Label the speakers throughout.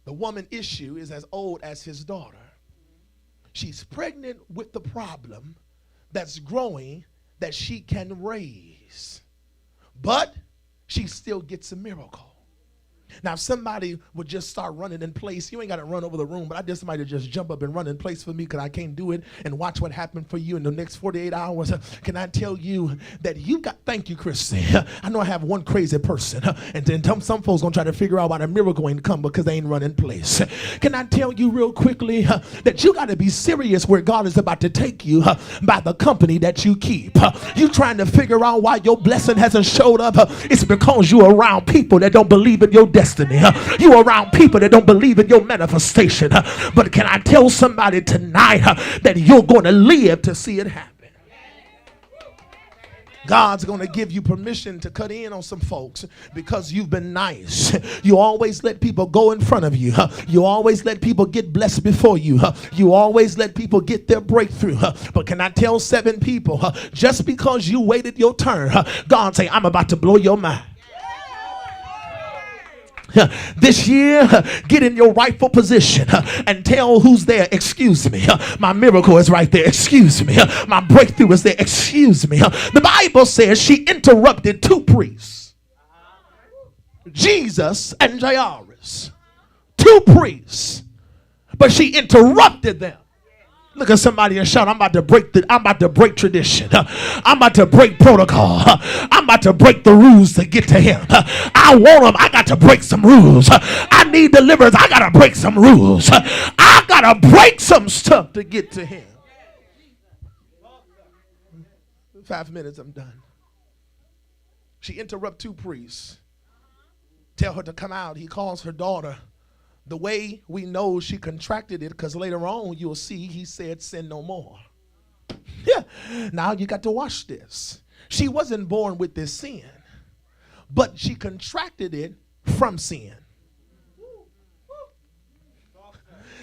Speaker 1: The woman issue is as old as his daughter. She's pregnant with the problem that's growing that she can raise. But she still gets a miracle. Now, if somebody would just start running in place, you ain't got to run over the room, but I just somebody to just jump up and run in place for me because I can't do it, and watch what happened for you in the next 48 hours. Can I tell you that you got, thank you, Christy. I know I have one crazy person, and then some folks going to try to figure out why the miracle ain't come because they ain't run in place. Can I tell you real quickly that you got to be serious where God is about to take you by the company that you keep. You trying to figure out why your blessing hasn't showed up. It's because you're around people that don't believe in your destiny. You around people that don't believe in your manifestation. But can I tell somebody tonight that you're going to live to see it happen? God's going to give you permission to cut in on some folks because you've been nice. You always let people go in front of you. You always let people get blessed before you. You always let people get their breakthrough. But can I tell 7 people, just because you waited your turn, God say, I'm about to blow your mind. This year, get in your rightful position and tell who's there, excuse me, my miracle is right there, excuse me, my breakthrough is there, excuse me. The Bible says she interrupted 2 priests, Jesus and Jairus, 2 priests, but she interrupted them. Look at somebody and shout, I'm about to break tradition. I'm about to break protocol. I'm about to break the rules to get to him. I want him. I got to break some rules. I need deliverance. I got to break some rules. I got to break some stuff to get to him. 5 minutes, I'm done. She interrupts 2 priests. Tell her to come out. He calls her daughter. The way we know she contracted it, because later on you'll see he said, sin no more. Yeah. Now you got to watch this. She wasn't born with this sin, but she contracted it from sin.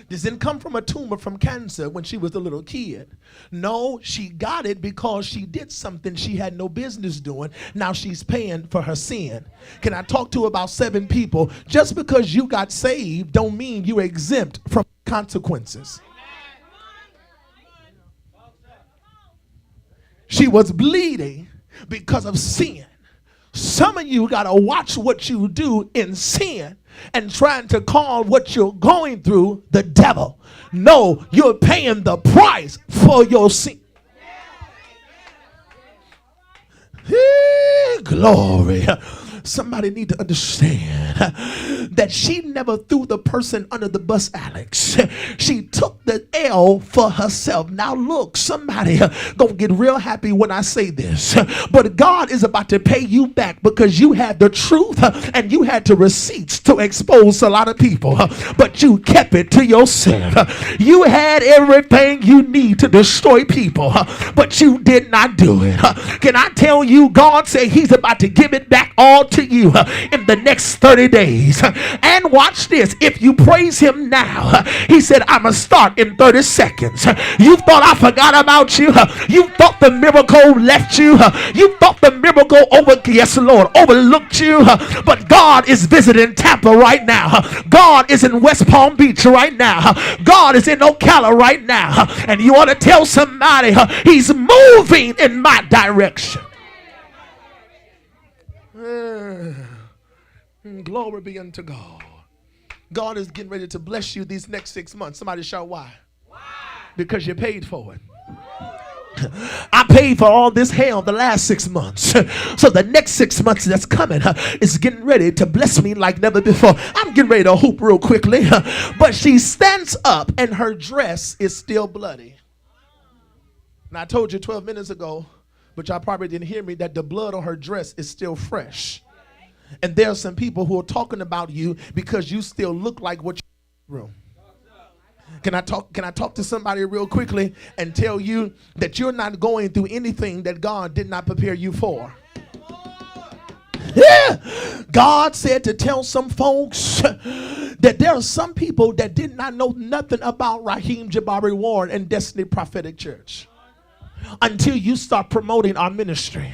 Speaker 1: This didn't come from a tumor from cancer when she was a little kid. No, she got it because she did something she had no business doing. Now she's paying for her sin. Can I talk to about 7 people? Just because you got saved don't mean you're exempt from consequences. She was bleeding because of sin. Some of you got to watch what you do in sin and trying to call what you're going through the devil. No, you're paying the price for your sin. Glory. Somebody need to understand that she never threw the person under the bus, Alex. She took the L for herself. Now look, somebody gonna get real happy when I say this, but God is about to pay you back because you had the truth and you had the receipts to expose a lot of people, but you kept it to yourself. You had everything you need to destroy people, but you did not do it. Can I tell you, God said he's about to give it back all to you in the next 30 days. And watch this. If you praise him now, he said, I'm going to start in 30 seconds. You thought I forgot about you. You thought the miracle left you. You thought the miracle overlooked you. But God is visiting Tampa right now. God is in West Palm Beach right now. God is in Ocala right now. And you ought to tell somebody he's moving in my direction. Glory be unto God. God is getting ready to bless you these next 6 months. Somebody shout, why? Why? Because you paid for it. I paid for all this hell the last 6 months. So the next 6 months that's coming is getting ready to bless me like never before. I'm getting ready to hoop real quickly. But she stands up and her dress is still bloody. And I told you 12 minutes ago, but y'all probably didn't hear me, that the blood on her dress is still fresh. And there are some people who are talking about you because you still look like what you room. Can I talk to somebody real quickly and tell you that you're not going through anything that God did not prepare you for? Yeah. God said to tell some folks that there are some people that did not know nothing about Raheem Jabari Ward and Destiny Prophetic Church. until you start promoting our ministry.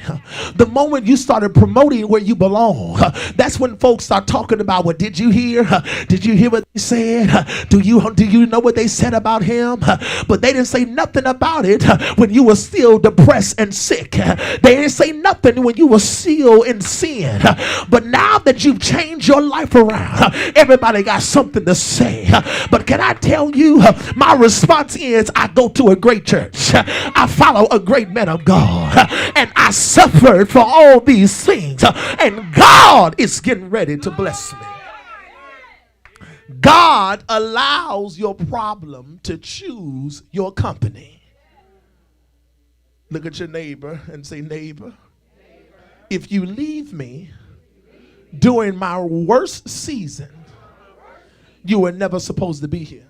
Speaker 1: The moment you started promoting where you belong, that's when folks start talking about, well, did you hear? Did you hear what they said? Do you know what they said about him? But they didn't say nothing about it when you were still depressed and sick. They didn't say nothing when you were still in sin. But now that you've changed your life around, everybody got something to say. But can I tell you, my response is I go to a great church. I follow a great man of God, and I suffered for all these things, and God is getting ready to bless me. God allows your problem to choose your company. Look at your neighbor and say, neighbor, if you leave me during my worst season, you were never supposed to be here.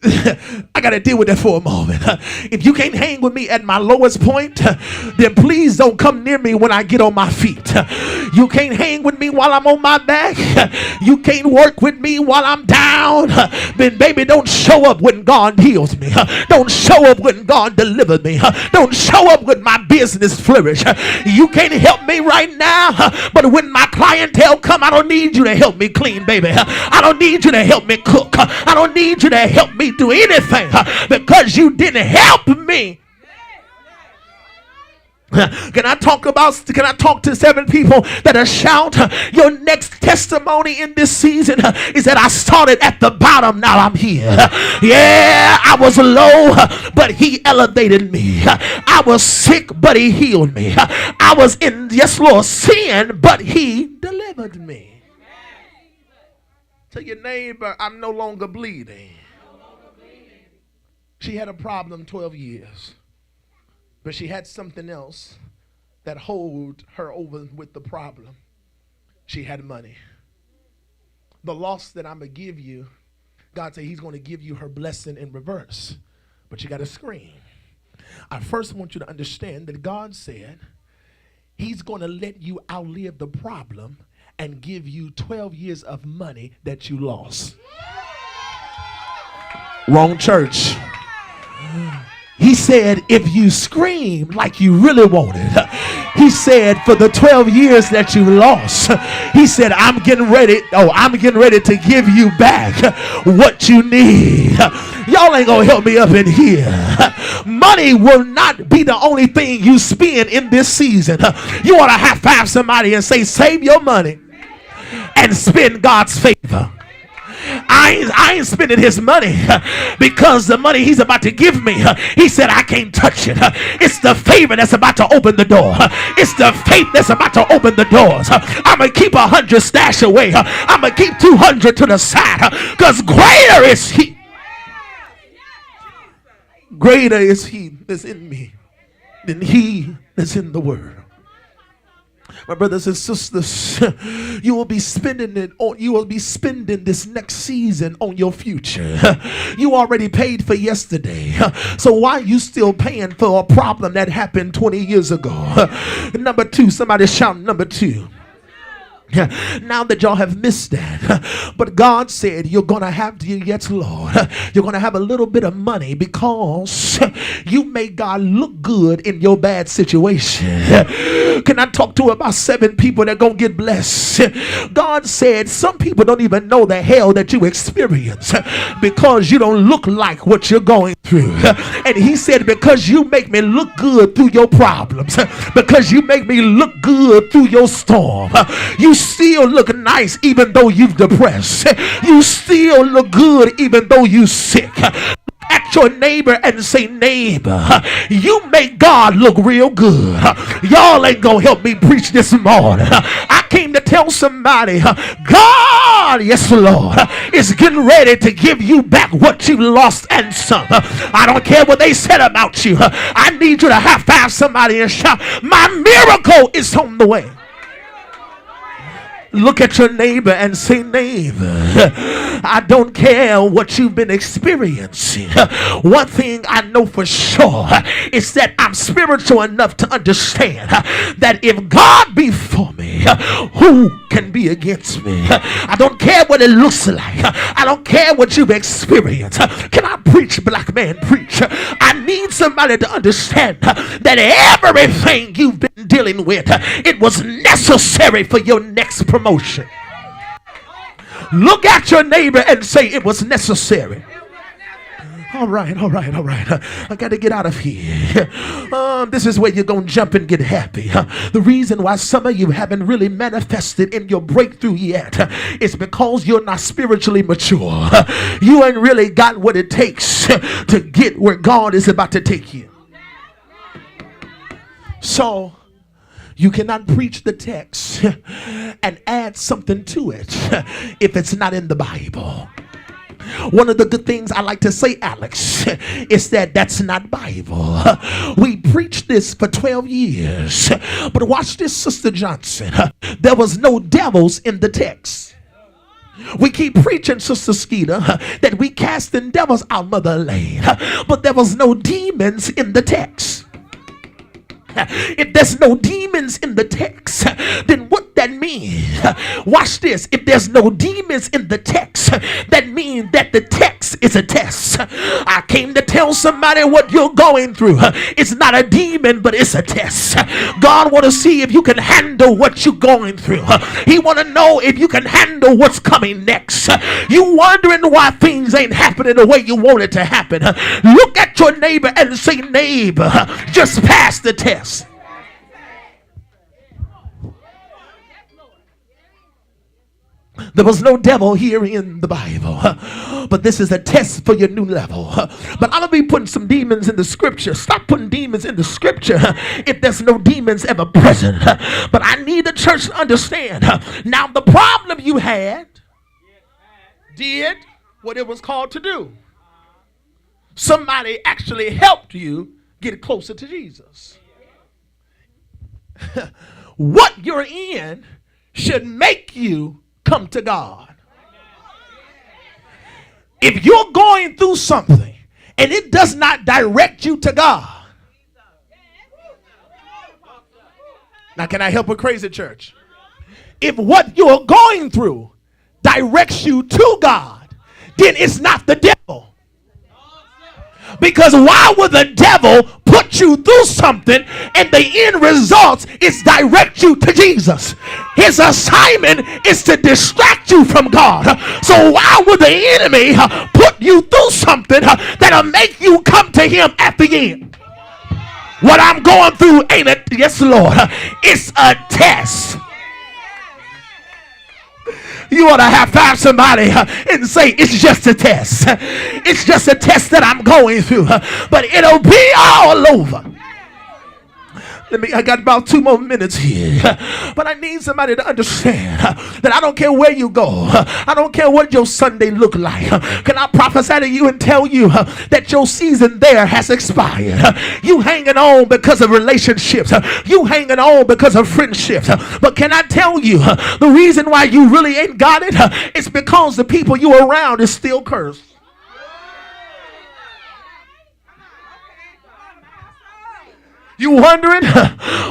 Speaker 1: I got to deal with that for a moment. If you can't hang with me at my lowest point, then please don't come near me when I get on my feet. You can't hang with me while I'm on my back. You can't work with me while I'm down. Then baby, don't show up when God heals me. Don't show up when God delivers me. Don't show up when my business flourish. You can't help me right now, but when my clientele come, I don't need you to help me clean, baby. I don't need you to help me cook. I don't need you to help me do anything because you didn't help me. Can I talk to 7 people that are shout? Your next testimony in this season is that I started at the bottom, now I'm here. Yeah, I was low, but he elevated me. I was sick, but he healed me. I was in, yes Lord, sin, but he delivered me. Tell your neighbor, I'm no longer bleeding. She had a problem 12 years, but she had something else that held her over with the problem. She had money. The loss that I'm going to give you, God said he's going to give you her blessing in reverse, but you got to scream. I first want you to understand that God said he's going to let you outlive the problem and give you 12 years of money that you lost. Wrong church. He said, if you scream like you really want it, he said, for the 12 years that you lost, he said, I'm getting ready to give you back what you need. Y'all ain't gonna help me up in here. Money will not be the only thing you spend in this season. You want to high five somebody and say, save your money and spend God's favor. I ain't spending his money because the money he's about to give me, he said I can't touch it. It's the favor that's about to open the door. It's the faith that's about to open the doors. I'm going to keep 100 stashed away. I'm going to keep 200 to the side because greater is he. Greater is he that's in me than he that's in the world. My brothers and sisters, you will be spending this next season on your future. You already paid for yesterday. So why are you still paying for a problem that happened 20 years ago? Number 2, somebody shout number 2. Now that y'all have missed that, but God said you're gonna have to, yes Lord, you're gonna have a little bit of money because you made God look good in your bad situation. Can I talk to about 7 people that gonna get blessed? God said some people don't even know the hell that you experience because you don't look like what you're going through. And he said, because you make me look good through your problems, because you make me look good through your storm, you still look nice even though you've depressed. You still look good even though you sick. At your neighbor and say, neighbor, you make God look real good. Y'all ain't gonna help me preach this morning. I came to tell somebody, God, yes Lord, is getting ready to give you back what you lost and some. I don't care what they said about you. I need you to high five somebody and shout, my miracle is on the way. Look at your neighbor and say, neighbor, I don't care what you've been experiencing. One thing I know for sure is that I'm spiritual enough to understand that if God be for me, say, who can be against me? I don't care what it looks like. I don't care what you've experienced. Can I preach, black man, preach? I need somebody to understand that everything you've been dealing with, it was necessary for your next promotion. Look at your neighbor and say, it was necessary. All right. I got to get out of here. This is where you're going to jump and get happy. The reason why some of you haven't really manifested in your breakthrough yet is because you're not spiritually mature. You ain't really got what it takes to get where God is about to take you. So you cannot preach the text and add something to it if it's not in the Bible. One of the good things I like to say, Alex, is that that's not Bible. We preached this for 12 years. But watch this, Sister Johnson. There was no devils in the text. We keep preaching, Sister Skeeter, that we casting devils out, Mother Elaine. But there was no demons in the text. If there's no demons in the text, then what that means, watch this, if there's no demons in the text, that means that the text is a test. I came to tell somebody what you're going through. It's not a demon, but it's a test. God want to see if you can handle what you're going through. He want to know if you can handle what's coming next. You wondering why things ain't happening the way you want it to happen. Look at your neighbor and say, neighbor, just pass the test. There was no devil here in the Bible, but this is a test for your new level. But I'm going to be putting some demons in the scripture. Stop putting demons in the scripture if there's no demons ever present. But I need the church to understand. Now, the problem you had did what it was called to do. Somebody actually helped you get closer to Jesus. What you're in should make you come to God. If you're going through something and it does not direct you to God. Now, can I help a crazy church? If what you're going through directs you to God, then it's not the devil. Because why would the devil put you through something and the end result is direct you to Jesus? His assignment is to distract you from God. So why would the enemy put you through something that'll make you come to him at the end? What I'm going through ain't a, yes Lord, it's a test. You ought to high five somebody and say, it's just a test. It's just a test that I'm going through. But it'll be all over. I got about 2 more minutes here. But I need somebody to understand that I don't care where you go. I don't care what your Sunday look like. Can I prophesy to you and tell you that your season there has expired? You hanging on because of relationships. You hanging on because of friendships. But can I tell you the reason why you really ain't got it? It's because the people you around is still cursed. You wondering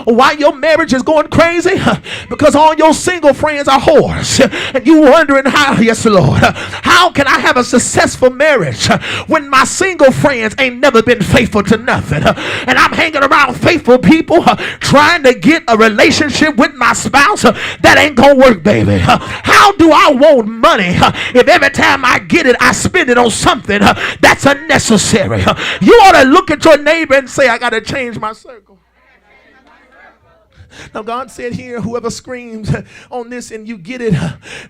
Speaker 1: why your marriage is going crazy? Because all your single friends are whores. And you wondering how, yes Lord, how can I have a successful marriage when my single friends ain't never been faithful to nothing? And I'm hanging around faithful people trying to get a relationship with my spouse. That ain't gonna work, baby. How do I want money if every time I get it, I spend it on something that's unnecessary? You ought to look at your neighbor and say, I gotta change my circle. Now God said here, whoever screams on this and you get it,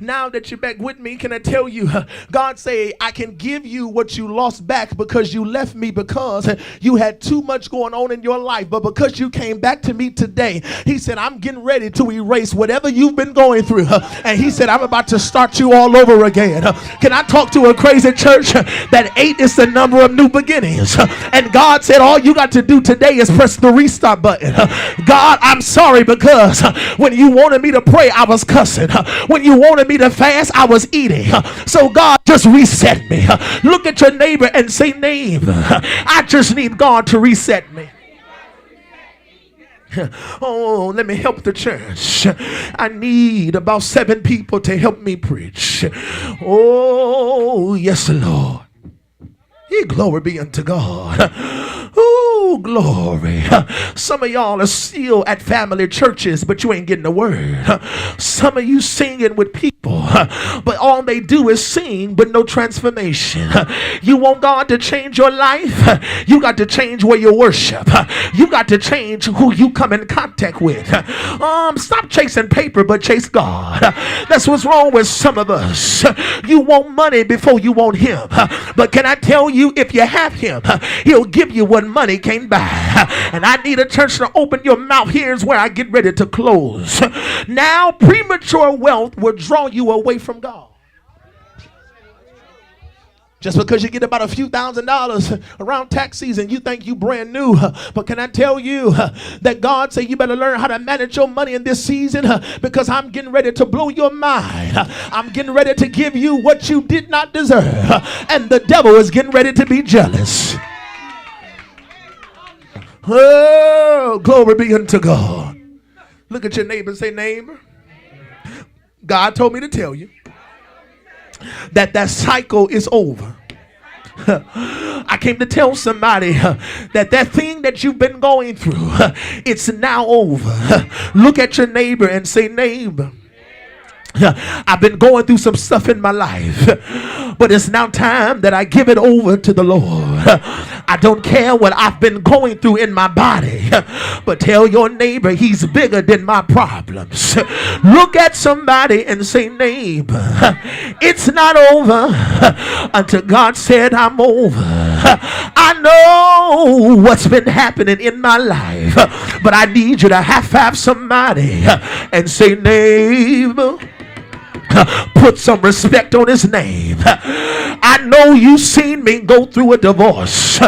Speaker 1: now that you're back with me, can I tell you, God say, I can give you what you lost back because you left me because you had too much going on in your life. But because you came back to me today, he said, I'm getting ready to erase whatever you've been going through. And he said, I'm about to start you all over again. Can I talk to a crazy church that 8 is the number of new beginnings? And God said, all you got to do today is press the restart button. God, I'm sorry, because when you wanted me to pray, I was cussing. When you wanted me to fast, I was eating. So God, just reset me. Look at your neighbor and say, neighbor, I just need God to reset me. Oh, let me help the church. I need about 7 people to help me preach. Oh, yes, Lord. Glory be unto God. Oh, glory. Some of y'all are still at family churches, but you ain't getting the word. Some of you singing with people, but all they do is sing, but no transformation. You want God to change your life? You got to change where you worship. You got to change who you come in contact with. Stop chasing paper, but chase God. That's what's wrong with some of us. You want money before you want Him. But can I tell you, if you have Him, He'll give you what money can't buy. And I need a church to open your mouth. Here's where I get ready to close. Now, premature wealth will draw you away from God. Just because you get about a few $1,000s around tax season, you think you brand new. But can I tell you that God said you better learn how to manage your money in this season, because I'm getting ready to blow your mind. I'm getting ready to give you what you did not deserve. And the devil is getting ready to be jealous. Oh, glory be unto God. Look at your neighbor and say, neighbor, God told me to tell you that cycle is over. I came to tell somebody that thing that you've been going through, it's now over. Look at your neighbor and say, neighbor, I've been going through some stuff in my life, but it's now time that I give it over to the Lord. I don't care what I've been going through in my body, but tell your neighbor He's bigger than my problems. Look at somebody and say, neighbor, it's not over until God said I'm over. I know what's been happening in my life, but I need you to high-five somebody and say, neighbor, put some respect on his name. I know you've seen me go through a divorce,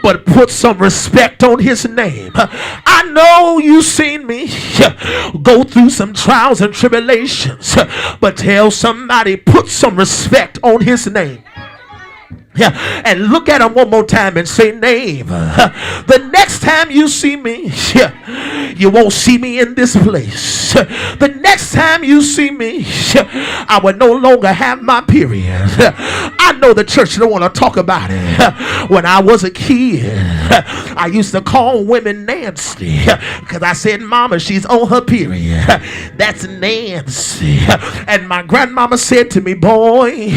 Speaker 1: but put some respect on his name. I know you've seen me go through some trials and tribulations, but tell somebody, put some respect on his name. And look at him one more time and say, neighbor, the next time you see me, you won't see me in this place. The next time you see me, I will no longer have my period. I know the church don't want to talk about it. When I was a kid, I used to call women Nancy because I said, mama, she's on her period. That's Nancy. And my grandmama said to me, boy,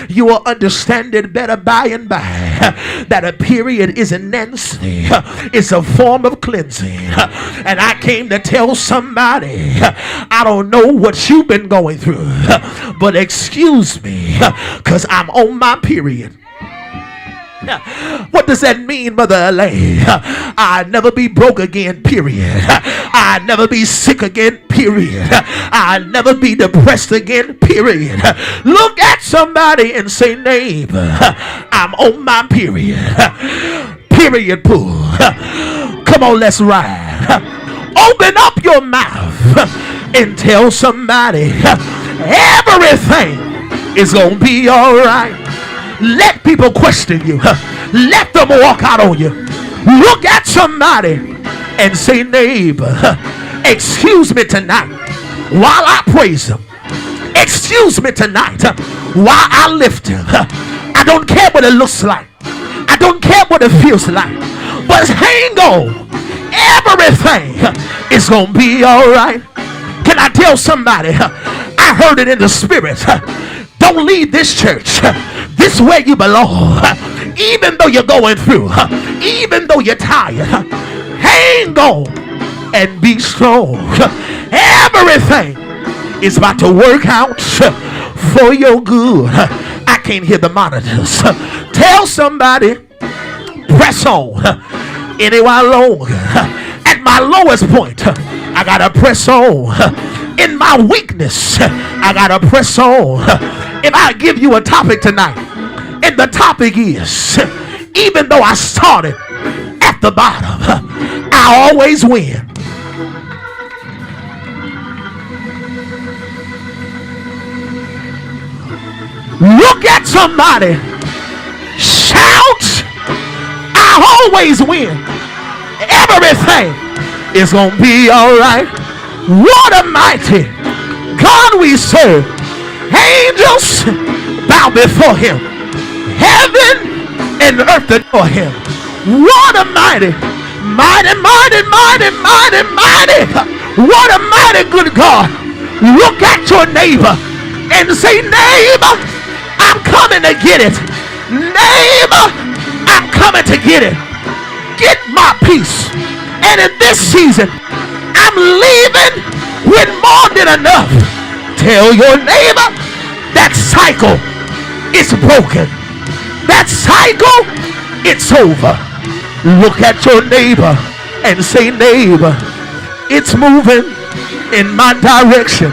Speaker 1: you will understand it better by and by, that a period isn't Nancy. It's a form of cleansing. And I came to tell somebody, I don't know what you've been going through, but excuse me, because I'm on my period. What does that mean, Mother Elaine? I'll never be broke again, period. I'll never be sick again, period. I'll never be depressed again, period. Look at somebody and say, neighbor, I'm on my period. Period pool. Come on, let's ride. Open up your mouth and tell somebody everything is going to be all right. Let people question you. Let them walk out on you. Look at somebody and say, neighbor, excuse me tonight while I praise Him. Excuse me tonight while I lift Him. I don't care what it looks like. I don't care what it feels like. But hang on. Everything is going to be all right. Can I tell somebody? I heard it in the spirit. Don't leave this church. This is where you belong. Even though you're going through, even though you're tired, hang on and be strong. Everything is about to work out for your good. I can't hear the monitors. Tell somebody, press on. Any while longer. At my lowest point, I gotta press on. In my weakness, I gotta press on. If I give you a topic tonight, and the topic is, even though I started at the bottom, I always win. Look at somebody, shout, I always win. Everything It's gonna be all right. What a mighty God we serve. Angels bow before him. Heaven and earth adore him. What a mighty, mighty, mighty, mighty, mighty, mighty. What a mighty good God. Look at your neighbor and say, neighbor, I'm coming to get it. Neighbor, I'm coming to get it. Get my peace. And in this season, I'm leaving with more than enough. Tell your neighbor that cycle is broken. That cycle, it's over. Look at your neighbor and say, neighbor, it's moving in my direction.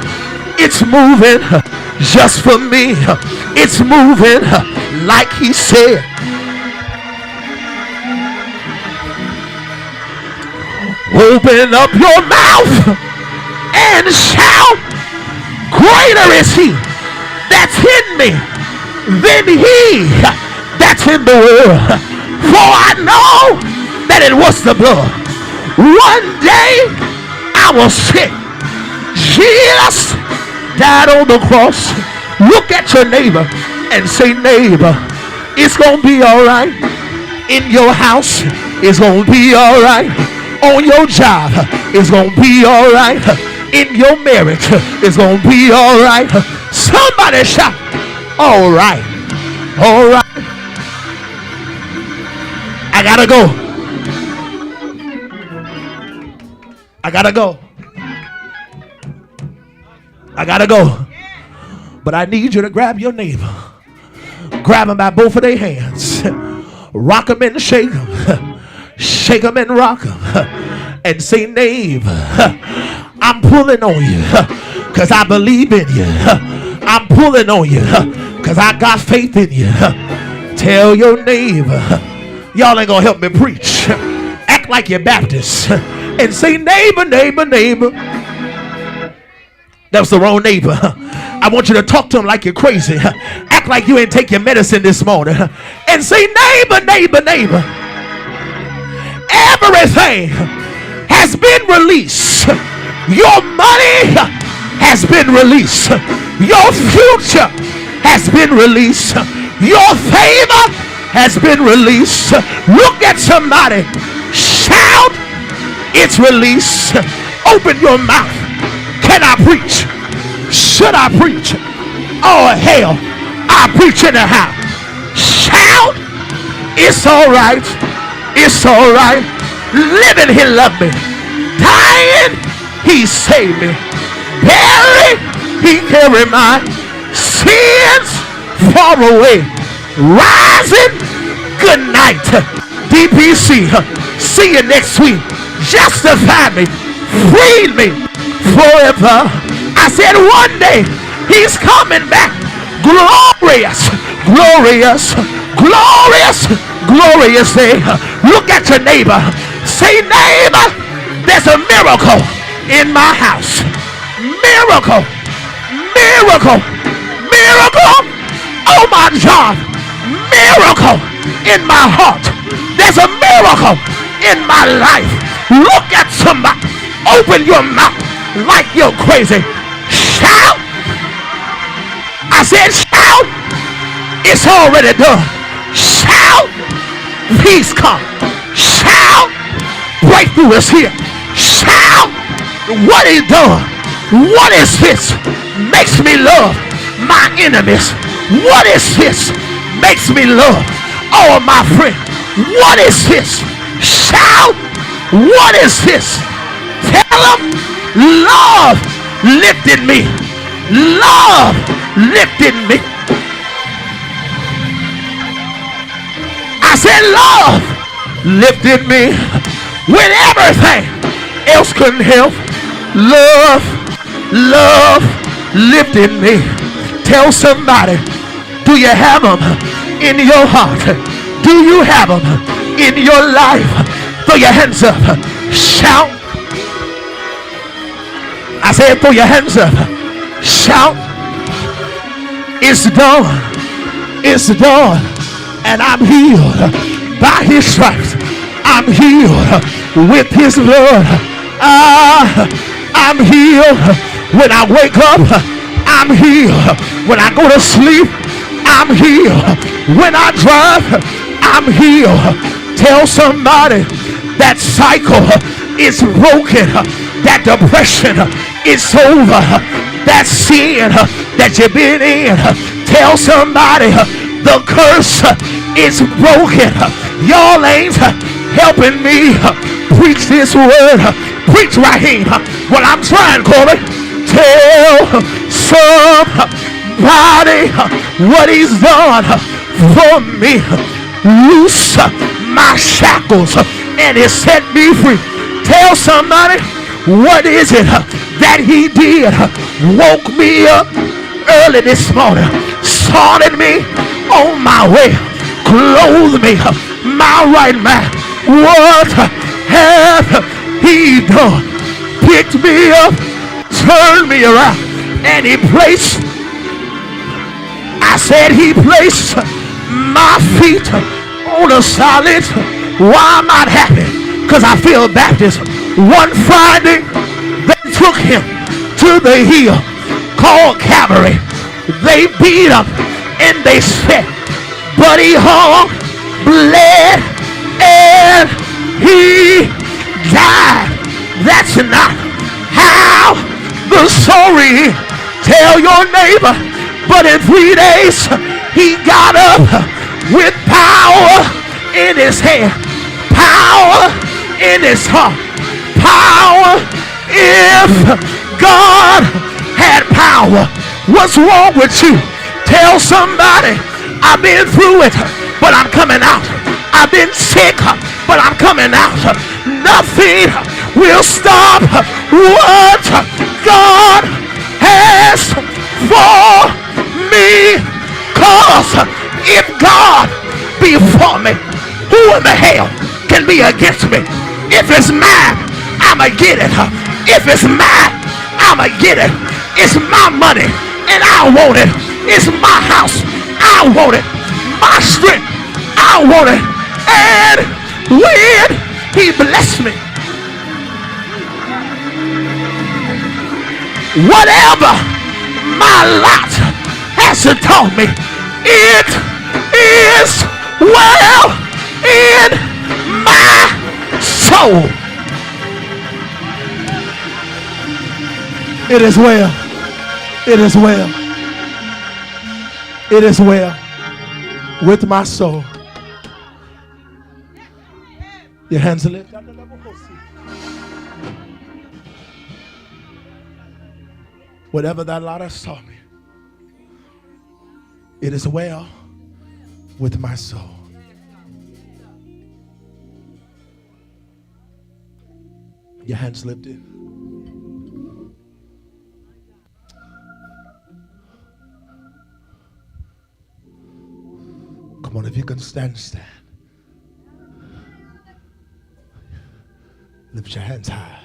Speaker 1: It's moving just for me. It's moving like he said. Open up your mouth and shout, greater is he that's in me than he that's in the world. For I know that it was the blood. One day I was sick. Jesus died on the cross. Look at your neighbor and say, neighbor, it's gonna be all right. In your house, it's gonna be all right. On your job, it's gonna be all right. In your marriage, it's gonna be all right. Somebody shout, all right, all right. I gotta go. I gotta go. I gotta go. But I need you to grab your neighbor. Grab him by both of their hands. Rock him and shake him. Shake him and rock him. And say, neighbor, I'm pulling on you because I believe in you. I'm pulling on you because I got faith in you. Tell your neighbor, y'all ain't gonna help me preach. Act like you're Baptist and say, neighbor, neighbor, neighbor. That was the wrong neighbor. I want you to talk to him like you're crazy. Act like you ain't take your medicine this morning. And say, neighbor, neighbor, neighbor. Everything has been released. Your money has been released. Your future has been released. Your favor has been released. Look at somebody. Shout, it's released. Open your mouth. Can I preach? Should I preach? Oh hell, I preach in the house. Shout, it's all right. It's all right. Living, he loved me. Dying, he saved me. Buried, he carried my sins far away. Rising, good night. DPC, see you next week. Justify me, freed me forever. I said one day, he's coming back. Glorious, glorious, glorious, glorious day. Look at your neighbor. Say, neighbor, there's a miracle in my house. Miracle, miracle, miracle. Oh my job. Miracle in my heart. There's a miracle in my life. Look at somebody. Open your mouth like you're crazy. Shout. I said shout. It's already done. Shout. Peace come. Shout. Breakthrough is here. Shout. What he done. What is this? Makes me love my enemies. What is this? Makes me love all my friends. What is this? Shout. What is this? Tell them love lifted me. Love lifted me. I said love lifted me when everything else couldn't help. Love, love lifted me. Tell somebody, do you have them in your heart? Do you have them in your life? Throw your hands up. Shout. I said throw your hands up. Shout. It's done. It's done. And I'm healed by his stripes. I'm healed with his blood. I'm healed when I wake up. I'm healed when I go to sleep. I'm healed when I drive. I'm healed. Tell somebody that cycle is broken. That depression is over. That sin that you've been in. Tell somebody the curse is broken. Y'all ain't helping me preach this word. Preach, Raheem. Well, I'm trying, Corey. Tell somebody what he's done for me. Loose my shackles and he set me free. Tell somebody, what is it that he did? Woke me up early this morning, started me on my way, clothed me my right mind. What hath he done? Picked me up, turned me around, and he placed, I said he placed my feet on a solid. Why am I happy? Because I feel Baptist. One Friday, they took him to the hill called Calvary. They beat him and they spit, but he hung, bled, and he died. That's not how the story is. Tell your neighbor, but in 3 days he got up with power in his hand, power in his heart, power. If God had power, what's wrong with you? Tell somebody, I've been through it, but I'm coming out. I've been sick, but I'm coming out. Nothing will stop what God has for me. Cause if God be for me, who in the hell can be against me? If it's mine, I'ma get it. If it's mine, I'ma get it. It's my money and I want it. It's my house, I want it. My strength, I want it. And when he blessed me, whatever my lot has taught me, it is well in my soul. It is well. It is well. It is well with my soul. Your hands are lifted. Whatever that lot has taught me, it is well with my soul. Your hands lifted. Come on, if you can stand, stand. Lift your hands high.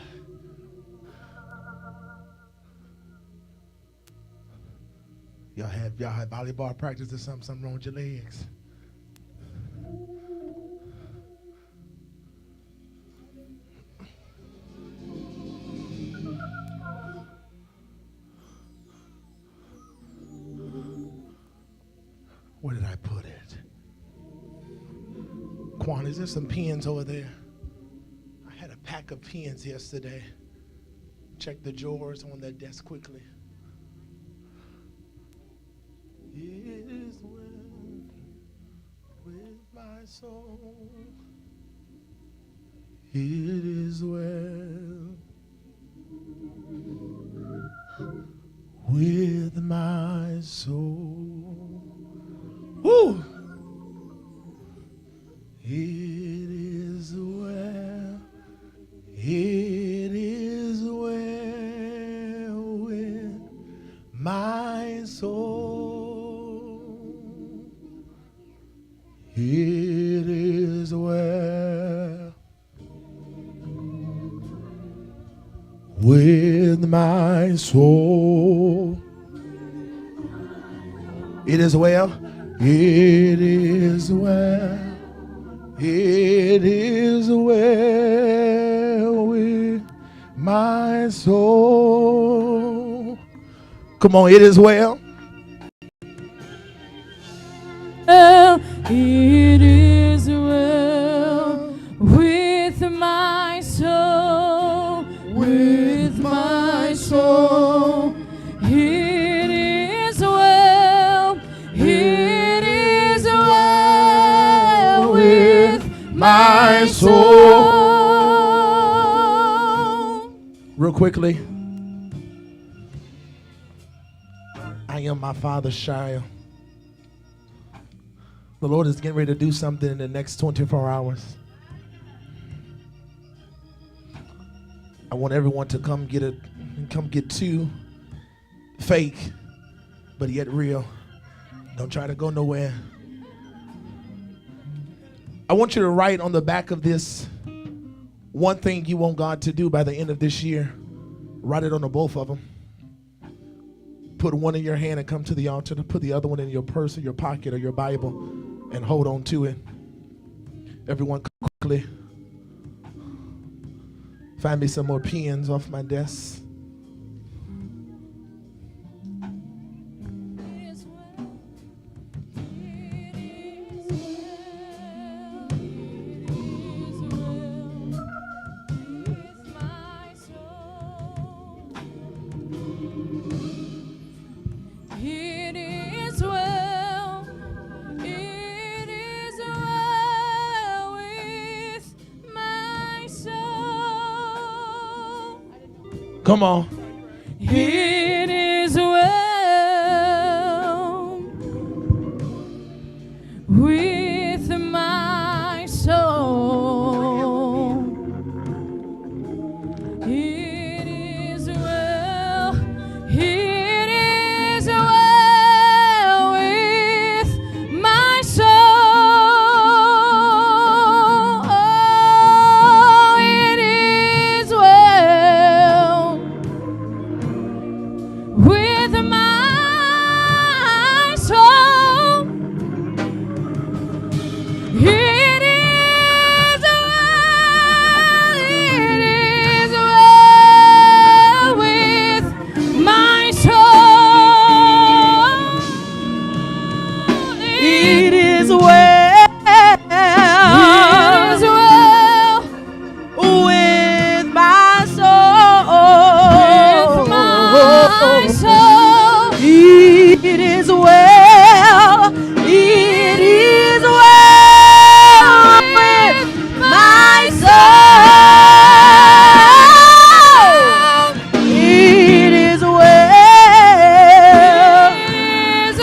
Speaker 1: Y'all had volleyball practice or something wrong with your legs. Where did I put it? Quan, is there some pens over there? I had a pack of pens yesterday. Check the drawers on that desk quickly. It is well with my soul. It is well with my soul. Woo! It is well. It is well with my soul. It is well with my soul. It is well. It is well. It is well with my soul. Come on, it is well.
Speaker 2: It is well with my soul, with my soul. It is well, it is well with my soul.
Speaker 1: Real quickly, I am my Father's child. The Lord is getting ready to do something in the next 24 hours. I want everyone to come get two fake, but yet real. Don't try to go nowhere. I want you to write on the back of this one thing you want God to do by the end of this year. Write it on the both of them. Put one in your hand and come to the altar. Put the other one in your purse or your pocket or your Bible and hold on to it. Everyone quickly. Find me some more pens off my desk. Come on.
Speaker 2: It is well with my soul. It is well. It is well with my soul. Oh, it is well with my soul. It is well, with my soul. It is well, with my soul. With my soul. It is well. It is well with my soul. It is well. It is well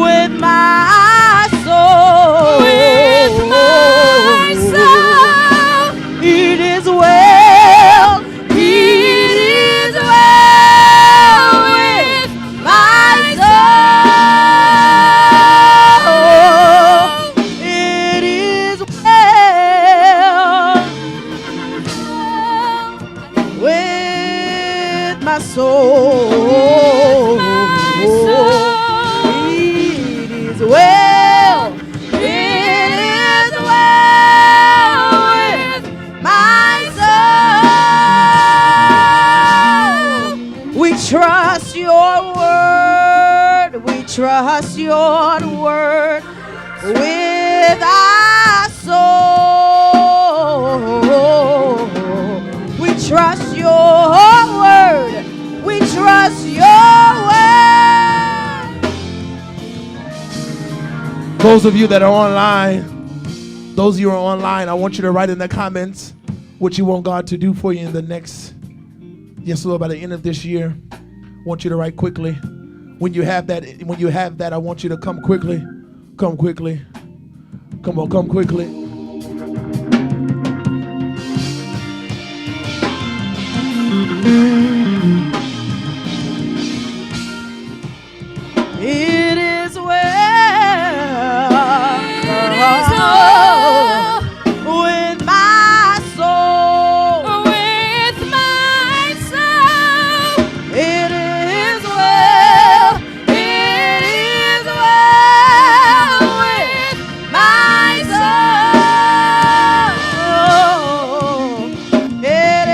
Speaker 2: with my soul. With my soul. It is well. It is well with my soul. It is well with my soul. It is well. It is well with my soul. We trust your word. We trust your word with our soul. We trust your word. We trust your word.
Speaker 1: Those of you that are online, those of you who are online, I want you to write in the comments what you want God to do for you in the next, yes, Lord, by the end of this year. I want you to write quickly. When you have that, I want you to come quickly. Come quickly. Come on, come quickly.
Speaker 2: It is well. It is well with my soul. With my soul. It is well. It is well with my soul. It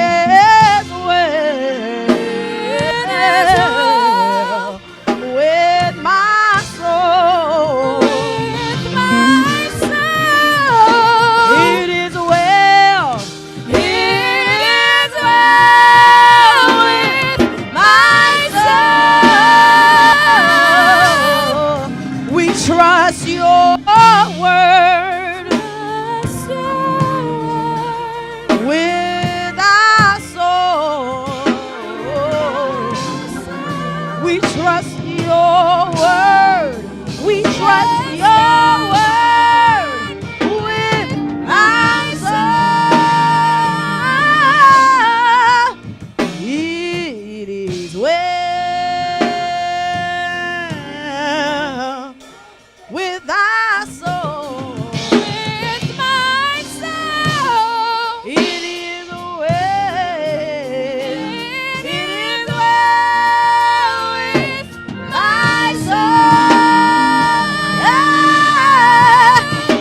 Speaker 2: We trust your word. We trust your word with my soul. It is well with our soul. With my soul. It is well. It is well with my soul.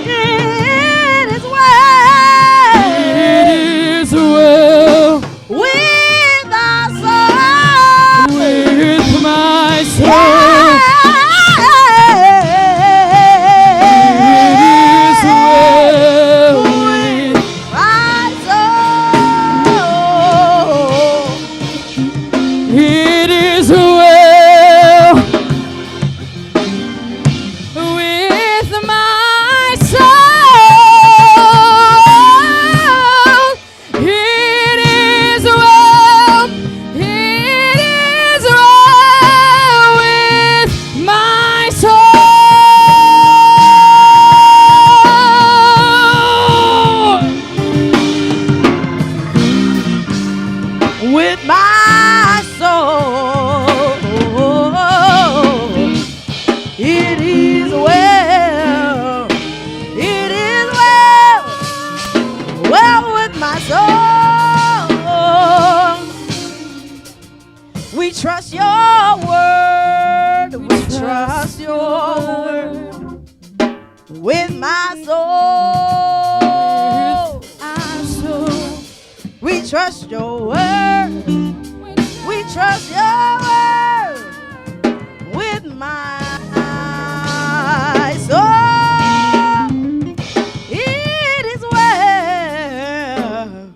Speaker 2: It is well. It is well with our soul. With my soul. With my soul, it is well. It is well, well with my soul. We trust your word. We trust your word with my soul. We trust your word. We trust your word with my soul. It is well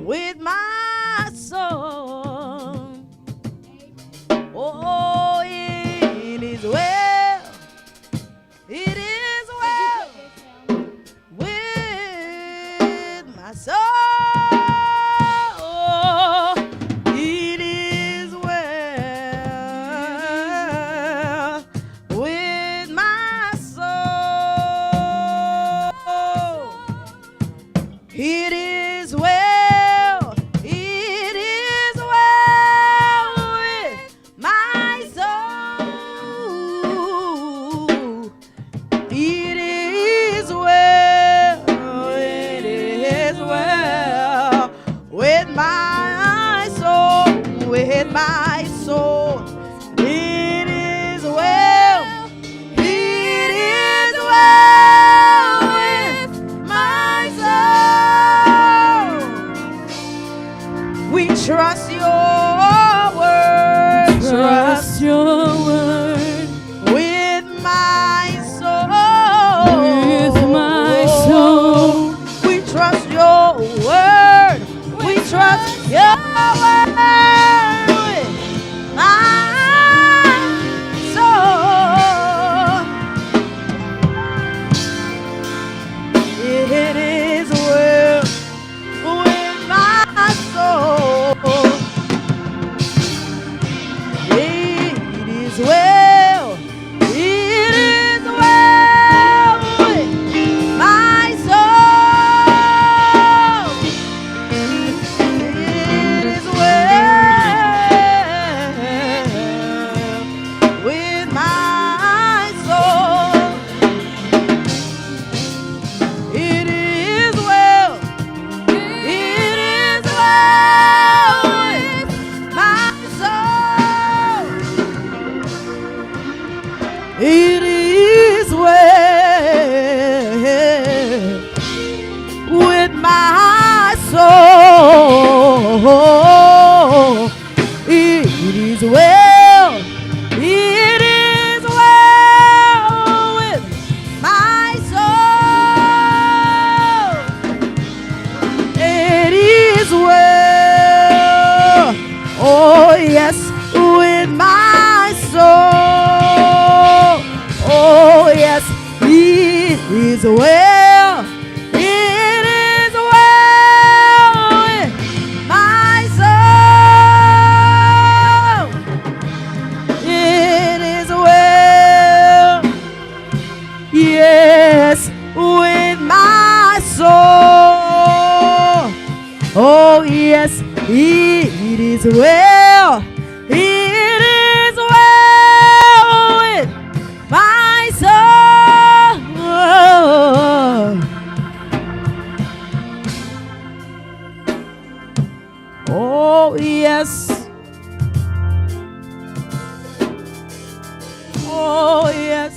Speaker 2: with my soul. Oh, it is well. It is well with my soul. It is well with my soul. It is well. It is well with my soul. It is well. It is well with my soul. With my soul. It is well. It is well with my soul. We trust your word. Trust your word with my soul. With my soul. We trust your word. We trust your word with my soul. It is well with my soul. It is well. It is well with my soul. It is well with my soul. It is well. It is well with my soul. It is well with my soul. It is well. It is well with my soul. It is well. Oh yes, with my soul. Oh yes, it is well. It is well with my soul. Oh, yes.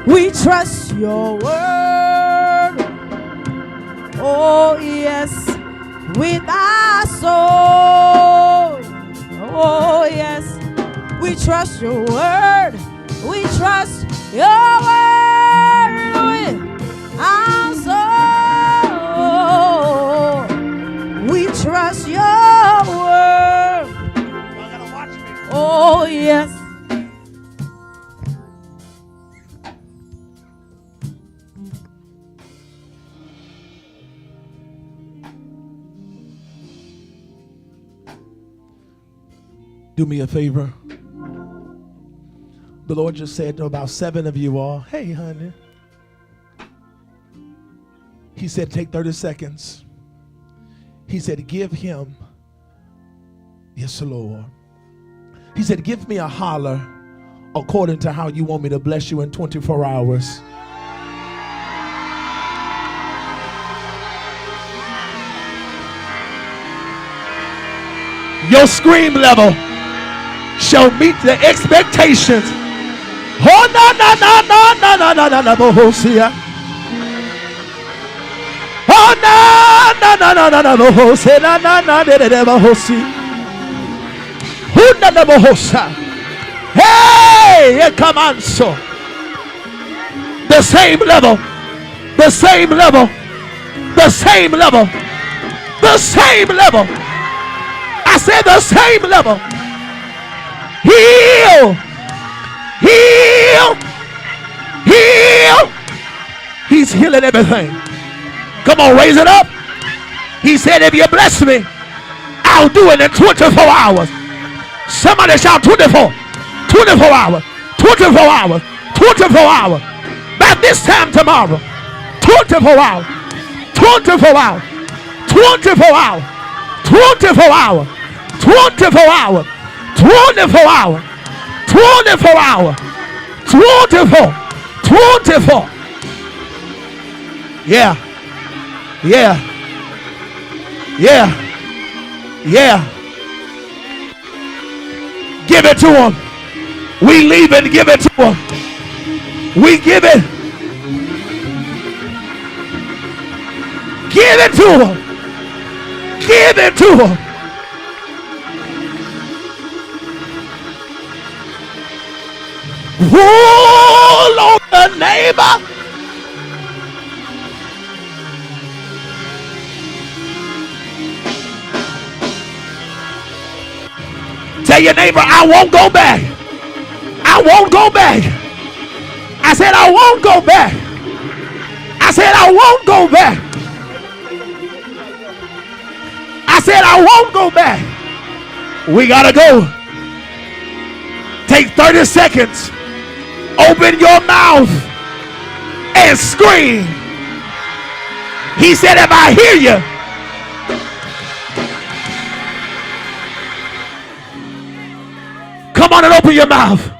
Speaker 2: We trust your word. Oh, yes. With our soul. Oh, yes. We trust your word. We trust your word with our soul. We trust your word. Oh, yes.
Speaker 1: Do me a favor. The Lord just said to about 7 of you all, hey, honey. He said, take 30 seconds. He said, give him, yes, Lord. He said, give me a holler according to how you want me to bless you in 24 hours. Your scream level shall meet the expectations. Oh, no, no, no, no, no, no, no, no, no, Bohosia. Oh, no, no, no, no, no, no, Bohosia, no, no, no, no, no, Bohosia. Who, no, no, Bohosia. Hey, come on, so. The same level, the same level, the same level, the same level. I said the same level. Heal. Heal. Heal. He's healing everything. Come on, raise it up. He said, if you bless me, I'll do it in 24 hours. Somebody shout 24. 24 hours. 24 hours. 24 hours. By this time tomorrow. 24 hours. 24 hours. 24 hours. 24 hours. 24 hours. 24 hours. 24 hours. 24. 24. Yeah. Yeah. Yeah. Yeah. Give it to him. We leave and give it to him. We give it. Give it to him. Give it to him. Pull on the neighbor. Tell your neighbor, I won't go back. I won't go back. I said, I won't go back. I said, I won't go back. I said, I won't go back. We gotta go. Take 30 seconds. Open your mouth and scream. He said, if I hear you, come on and open your mouth.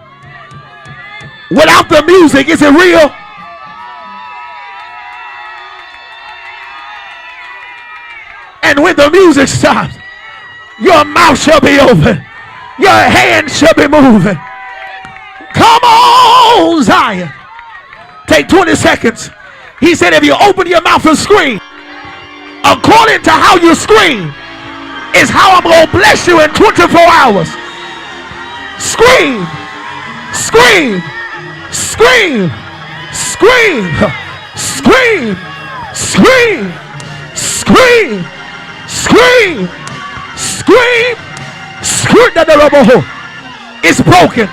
Speaker 1: Without the music, is it real? And when the music stops, your mouth shall be open. Your hand shall be moving. Come on, Zion. Take 20 seconds. He said, if you open your mouth and scream, according to how you scream, is how I'm going to bless you in 24 hours. Scream. Scream. Scream. Scream. Scream. Scream. Scream. Scream. Scream. Scream. It's broken.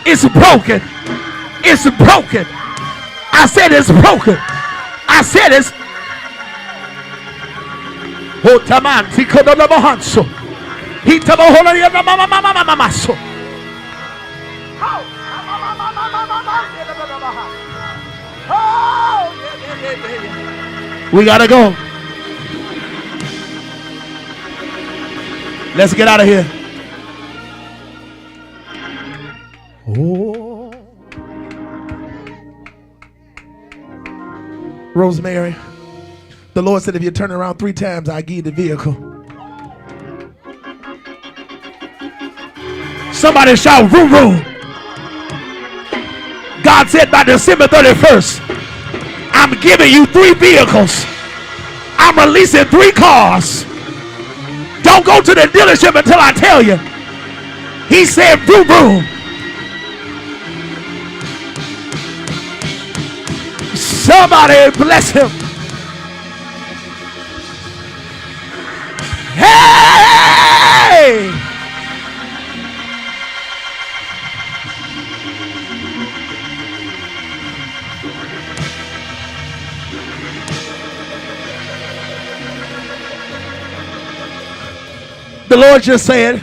Speaker 1: It's broken. It's broken. I said it's broken. I said it's. We gotta go. Let's get out of here. Oh, Rosemary, The Lord said, if you turn around 3 times, I give you the vehicle. Somebody shout, vroom, vroom. God said by December 31st, I'm giving you 3 vehicles. I'm releasing 3 cars. Don't go to the dealership until I tell you. He said, vroom, vroom. Somebody bless him. Hey! The Lord just said,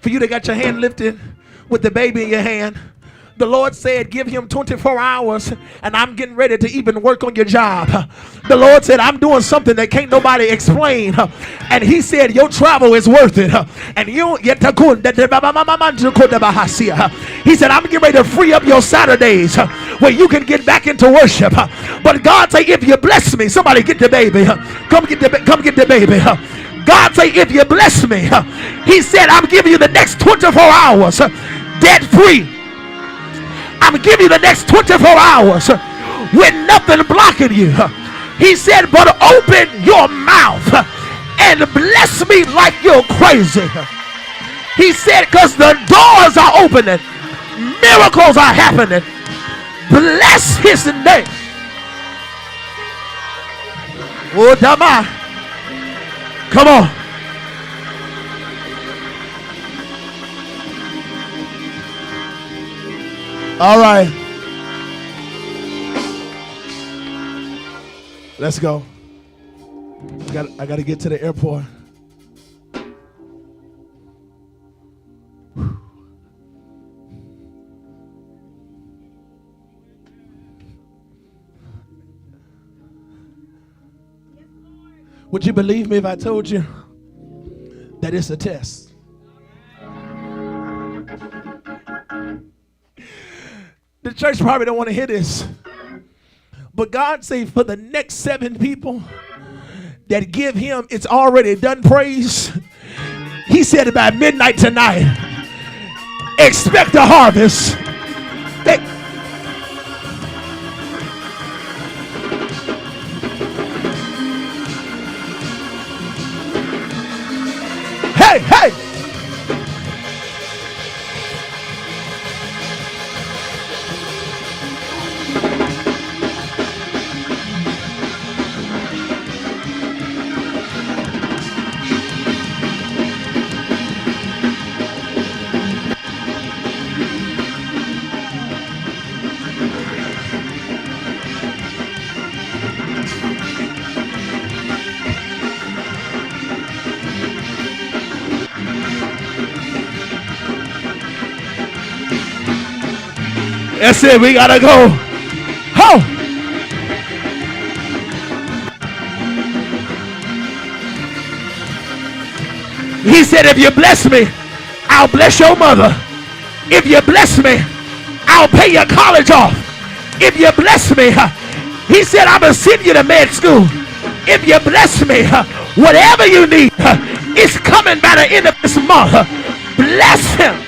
Speaker 1: for you that got your hand lifted with the baby in your hand, the Lord said, give him 24 hours and I'm getting ready to even work on your job. The Lord said, I'm doing something that can't nobody explain. And he said, your travel is worth it. And you yet he said, I'm getting ready to free up your Saturdays where you can get back into worship. But God said, if you bless me, somebody get the baby. Come get the baby. God say, if you bless me, he said, I'm giving you the next 24 hours debt free. I'm giving you the next 24 hours with nothing blocking you. He said, but open your mouth and bless me like you're crazy. He said, because the doors are opening, miracles are happening. Bless his name. Oh, Dama. Come on. All right. Let's go. I got to get to the airport. Would you believe me if I told you that it's a test? The church probably don't want to hear this. But God say for the next 7 people that give him it's already done praise, he said about midnight tonight, expect a harvest. Hey! That's it, we gotta go. Ho! He said, if you bless me, I'll bless your mother. If you bless me, I'll pay your college off. If you bless me, he said, I'm gonna send you to med school. If you bless me, whatever you need, it's coming by the end of this month. Bless him.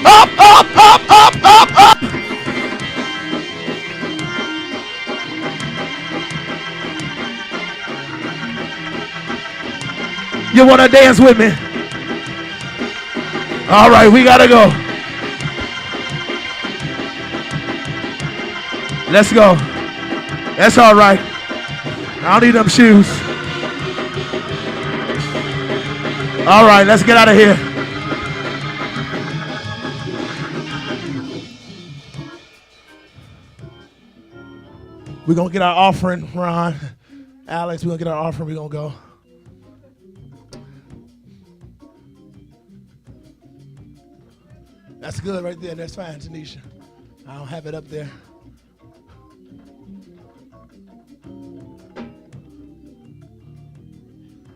Speaker 1: Up, up, up, up, up, up. You want to dance with me? All right, we got to go. Let's go. That's all right. I don't need them shoes. All right, let's get out of here. We're going to get our offering, Ron. Alex, we're going to get our offering. We're going to go. That's good right there. That's fine, Tanisha. I don't have it up there.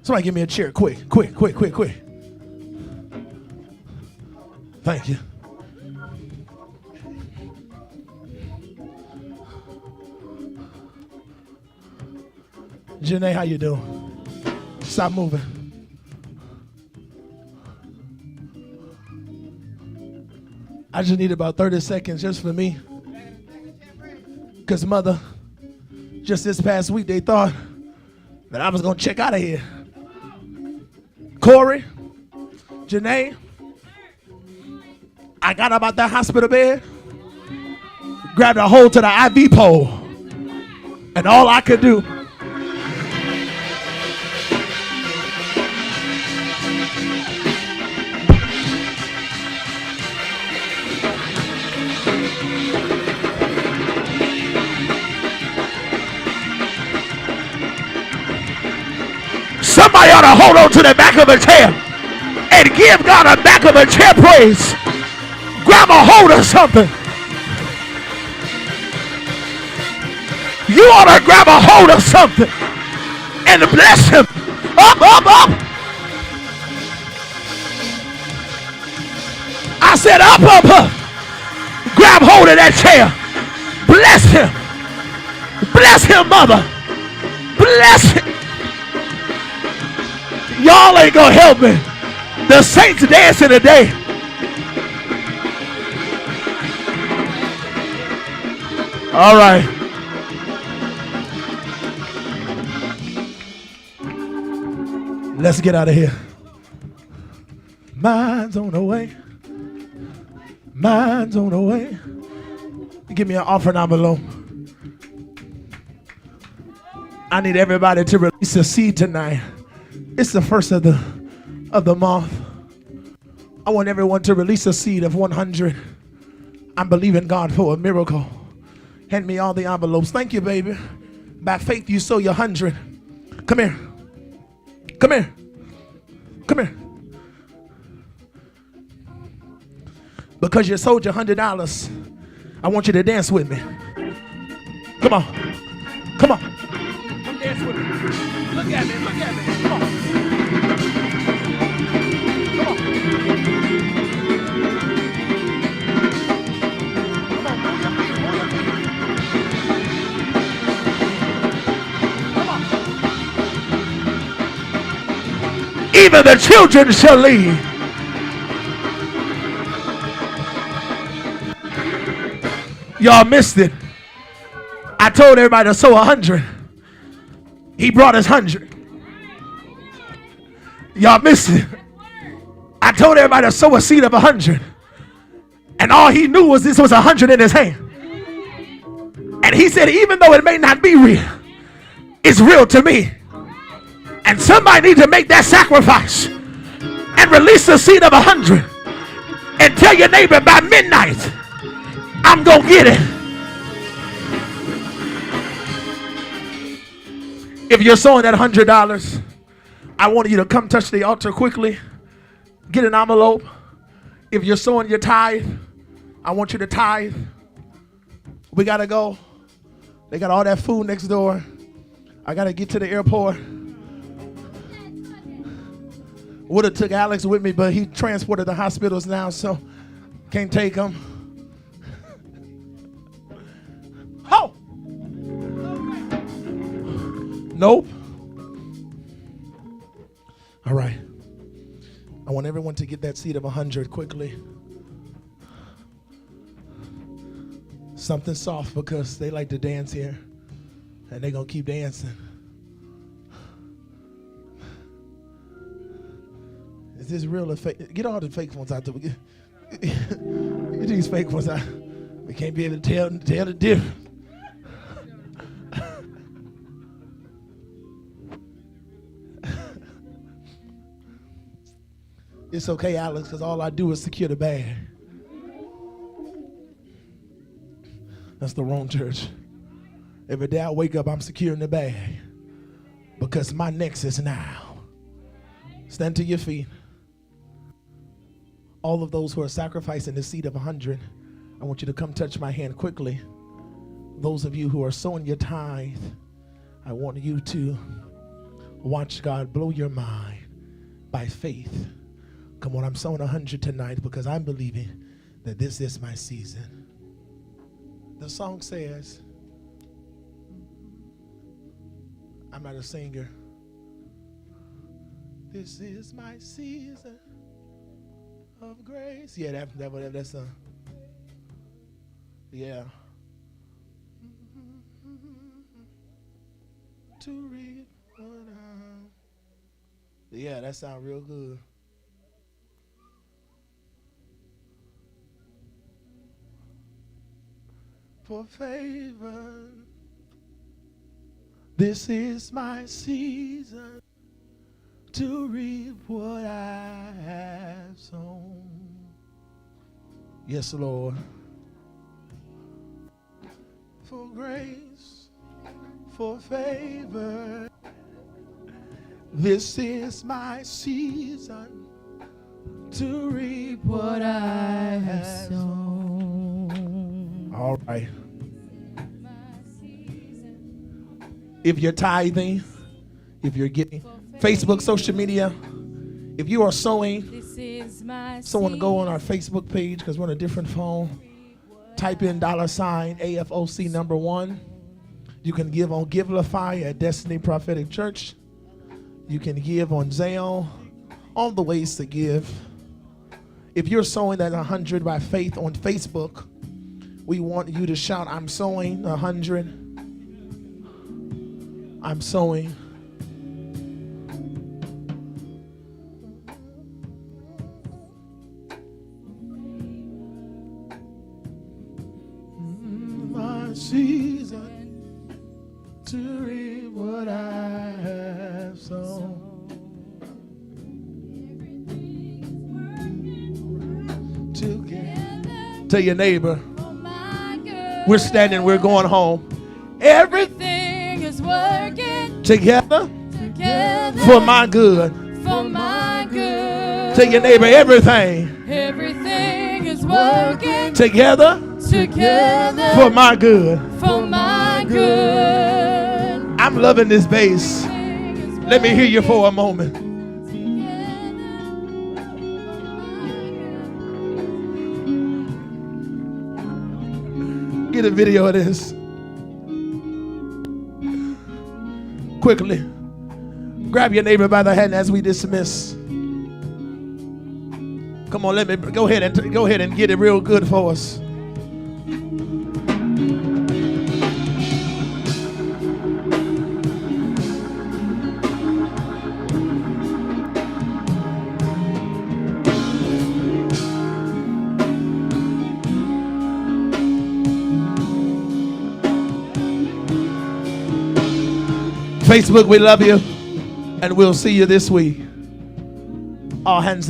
Speaker 1: Somebody give me a chair. Quick. Thank you. Janae, how you doing? Stop moving. I just need about 30 seconds just for me. Because, Mother, just this past week, they thought that I was going to check out of here. Corey, Janae, I got up out that hospital bed, grabbed a hold to the IV pole, and all I could do somebody ought to hold on to the back of a chair and give God a back of a chair praise. Grab a hold of something. You ought to grab a hold of something and bless him. Up, up, up. I said up, up, up. Grab hold of that chair. Bless him. Bless him, Mother. Bless him. Y'all ain't gonna help me. The saints dancing today. All right. Let's get out of here. Mine's on the way. Mine's on the way. Give me an offering envelope. I need everybody to release a seed tonight. It's the first of the month. I want everyone to release a seed of 100. I'm believing God for a miracle. Hand me all the envelopes. Thank you, baby. By faith, you sow your 100. Come here. Come here. Come here. Because you sold your $100, I want you to dance with me. Come on. Come on. Come dance with me. Look at me. Look at me. Come on. Come on. Come on. Move your feet. Move your feet. Come on. Even the children shall lead. Y'all missed it. I told everybody to sow 100. He brought us 100. Y'all missed it. I told everybody to sow a seed of 100. And all he knew was this was 100 in his hand. And he said, even though it may not be real, it's real to me. And somebody needs to make that sacrifice and release a seed of 100 and tell your neighbor by midnight, I'm going to get it. If you're sowing that $100, I want you to come touch the altar quickly. Get an envelope. If you're sowing your tithe, I want you to tithe. We got to go. They got all that food next door. I got to get to the airport. Would have took Alex with me, but he transported to hospitals now, so can't take him. Oh! Nope. All right. I want everyone to get that seed of 100 quickly. Something soft because they like to dance here, and they're going to keep dancing. Is this real or fake? Get all the fake ones out there. Get these fake ones out. We can't be able to tell the difference. It's okay, Alex, because all I do is secure the bag. That's the wrong church. Every day I wake up, I'm securing the bag because my next is now. Stand to your feet. All of those who are sacrificing the seed of 100, I want you to come touch my hand quickly. Those of you who are sowing your tithe, I want you to watch God blow your mind by faith. Come on, I'm sowing 100 tonight because I'm believing that this is my season. The song says, I'm not a singer. This is my season of grace. Yeah, that's yeah. To read what yeah, that sounds real good. For favor, this is my season to reap what I have sown. Yes, Lord. For grace, for favor, this is my season to reap what I have sown. All right. If you're tithing, if you're giving, Facebook, social media, if you are sowing, someone go on our Facebook page because we're on a different phone. Type in $ AFOC number 1. You can give on Givelify at Destiny Prophetic Church. You can give on Zelle. All the ways to give. If you're sowing that 100 by faith on Facebook, we want you to shout, I'm sowing 100. I'm sowing. My season to reap what I have sown. Together. Tell your neighbor, we're standing, we're going home. Everything is working together for my good. For my good. Tell your neighbor, everything is working together for my good. For my good. I'm loving this bass. Let me hear you for a moment. Get a video of this. Quickly. Grab your neighbor by the hand as we dismiss. Come on, let me go ahead and get it real good for us. Facebook, we love you, and we'll see you this week. All hands lifted.